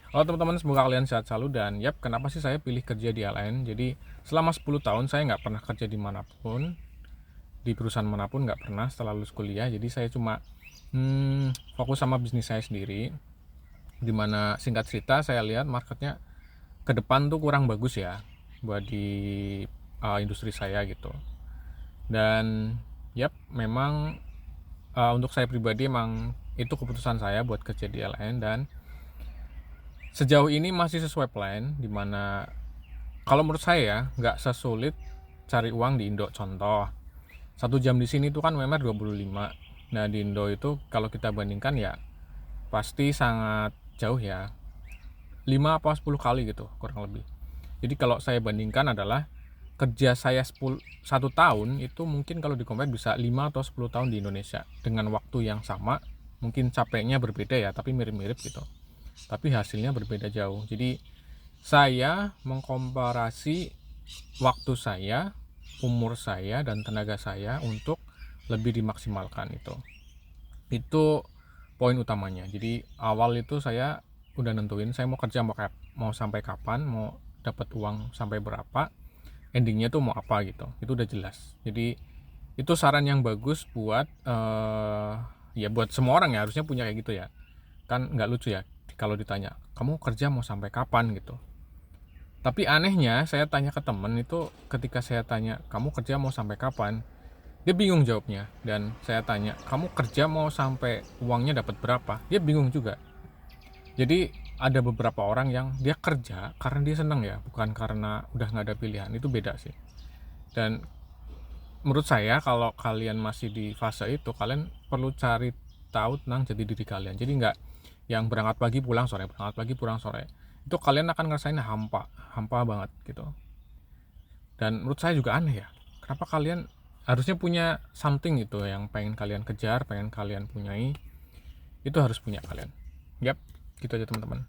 Halo teman-teman, semoga kalian sehat selalu. Dan yap, kenapa sih saya pilih kerja di LN? Jadi selama 10 tahun saya nggak pernah kerja dimanapun, di perusahaan manapun nggak pernah setelah lulus kuliah. Jadi saya cuma fokus sama bisnis saya sendiri. Dimana singkat cerita saya lihat marketnya ke depan tuh kurang bagus ya buat di industri saya gitu. Dan yap, memang untuk saya pribadi emang itu keputusan saya buat kerja di LN. Dan sejauh ini masih sesuai plan, dimana kalau menurut saya ya, nggak sesulit cari uang di Indo. Contoh, 1 jam di sini tuh kan UMR 25. Nah, di Indo itu kalau kita bandingkan ya pasti sangat jauh ya. 5 atau 10 kali gitu kurang lebih. Jadi kalau saya bandingkan adalah kerja saya 1 tahun itu mungkin kalau di compare bisa 5 atau 10 tahun di Indonesia dengan waktu yang sama. Mungkin capeknya berbeda ya, tapi mirip-mirip gitu. Tapi hasilnya berbeda jauh. Jadi saya mengkomparasi waktu saya, umur saya, dan tenaga saya untuk lebih dimaksimalkan itu. Itu poin utamanya. Jadi awal itu saya udah nentuin saya mau kerja mau sampai kapan, mau dapat uang sampai berapa, endingnya tuh mau apa gitu. Itu udah jelas. Jadi itu saran yang bagus buat ya buat semua orang ya, harusnya punya kayak gitu ya. Kan nggak lucu ya kalau ditanya kamu kerja mau sampai kapan gitu. Tapi anehnya saya tanya ke temen itu, ketika saya tanya kamu kerja mau sampai kapan, dia bingung jawabnya. Dan saya tanya kamu kerja mau sampai uangnya dapat berapa, dia bingung juga. Jadi ada beberapa orang yang dia kerja karena dia senang ya, bukan karena udah nggak ada pilihan. Itu beda sih. Dan menurut saya kalau kalian masih di fase itu, kalian perlu cari tahu tentang jati diri kalian. Jadi nggak yang berangkat pagi pulang sore, berangkat pagi pulang sore. Itu kalian akan ngerasain hampa banget gitu. Dan menurut saya juga aneh ya, kenapa kalian harusnya punya something gitu yang pengen kalian kejar, pengen kalian punyai, itu harus punya kalian. Yap, gitu aja teman-teman.